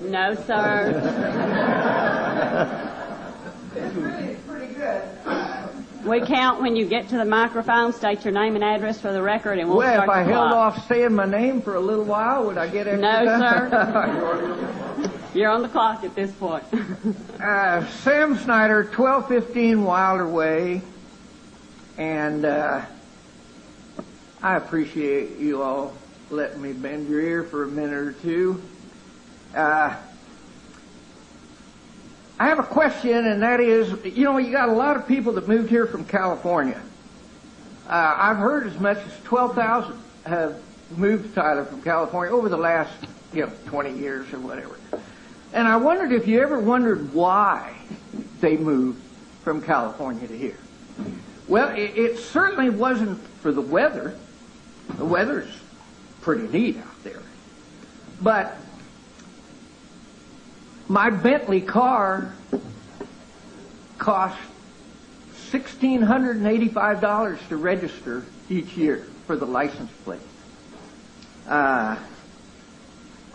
No, sir. It's really pretty good. We count when you get to the microphone. State your name and address for the record, and we'll Well, start if I the held clock. off saying my name for a little while, would I get extra No, time? sir. You're on the clock at this point. Sam Snyder, 1215 Wilder Way, and I appreciate you all letting me bend your ear for a minute or two. I have a question, and that is, you know, you got a lot of people that moved here from California. I've heard as much as 12,000 have moved to Tyler from California over the last, 20 years or whatever. And I wondered if you ever wondered why they moved from California to here. Well, it certainly wasn't for the weather. The weather's pretty neat out there. But my Bentley car cost $1,685 to register each year for the license plate.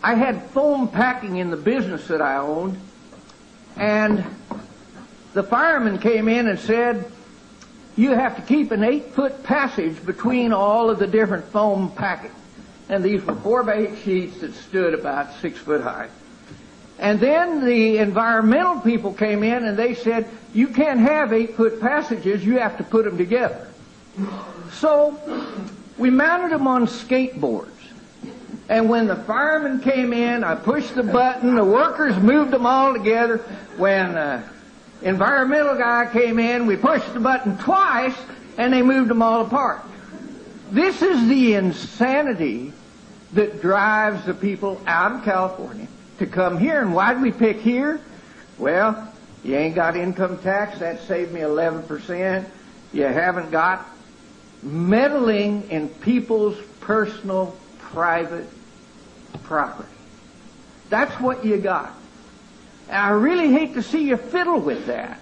I had foam packing in the business that I owned, and the fireman came in and said, you have to keep an 8-foot passage between all of the different foam packing. And these were 4x8 sheets that stood about 6 foot high. And then the environmental people came in and they said, you can't have 8-foot passages, you have to put them together. So we mounted them on skateboards. And when the firemen came in, I pushed the button, the workers moved them all together. When the environmental guy came in, we pushed the button twice, and they moved them all apart. This is the insanity that drives the people out of California to come here. And why did we pick here? Well, you ain't got income tax. That saved me 11%. You haven't got meddling in people's personal, private property. That's what you got. And I really hate to see you fiddle with that.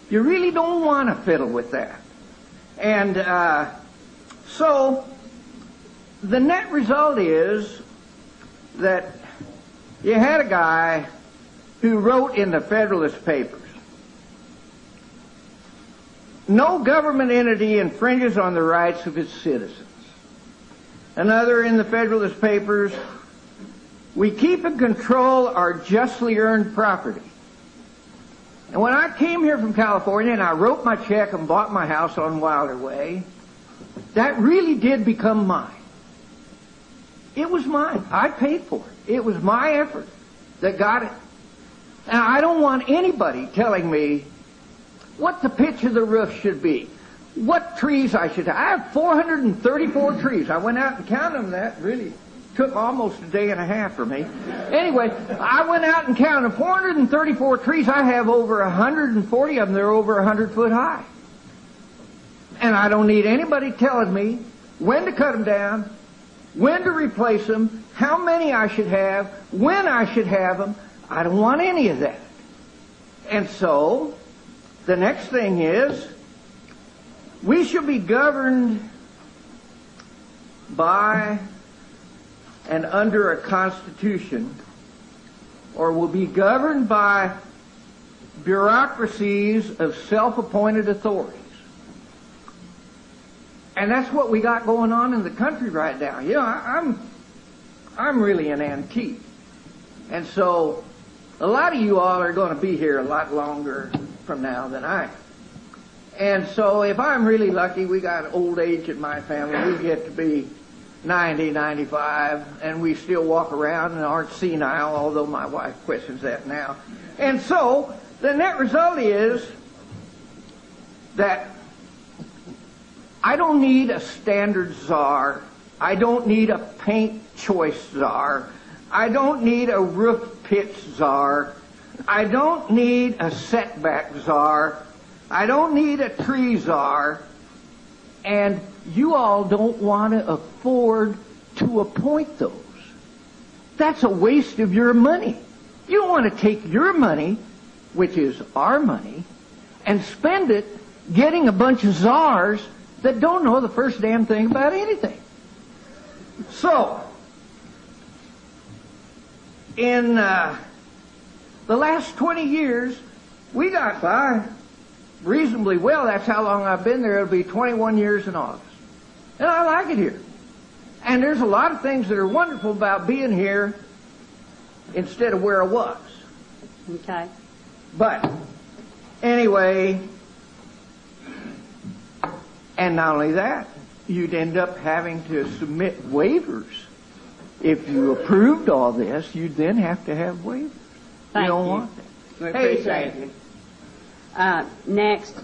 You really don't want to fiddle with that. And so the net result is that you had a guy who wrote in the Federalist Papers, no government entity infringes on the rights of its citizens. Another in the Federalist Papers, we keep and control our justly earned property. And when I came here from California and I wrote my check and bought my house on Wilder Way, that really did become mine. It was mine. I paid for it. It was my effort that got it. And I don't want anybody telling me what the pitch of the roof should be, what trees I should have. I have 434 trees. I went out and counted them. That really took almost a day and a half for me. Anyway, I went out and counted 434 trees. I have over 140 of them. They're over 100 foot high. And I don't need anybody telling me when to cut them down, when to replace them, how many I should have, when I should have them. I don't want any of that. And so, the next thing is, we should be governed by and under a constitution, or will be governed by bureaucracies of self-appointed authorities. And that's what we got going on in the country right now. You know, I'm really an antique. And so a lot of you all are going to be here a lot longer from now than I am. And so if I'm really lucky, we got old age in my family. We get to be 90, 95, and we still walk around and aren't senile, although my wife questions that now. And so the net result is that I don't need a standard czar. I don't need a paint choice czar. I don't need a roof pitch czar. I don't need a setback czar. I don't need a tree czar. And you all don't want to afford to appoint those. That's a waste of your money. You don't want to take your money, which is our money, and spend it getting a bunch of czars that don't know the first damn thing about anything. So, in the last 20 years, we got by reasonably well. That's how long I've been there. It'll be 21 years in August. And I like it here. And there's a lot of things that are wonderful about being here instead of where I was. Okay. But, anyway, and not only that, you'd end up having to submit waivers. If you approved all this, you'd then have to have waivers. Thank you don't you. want that. We Hey, appreciate thank it. you. Next,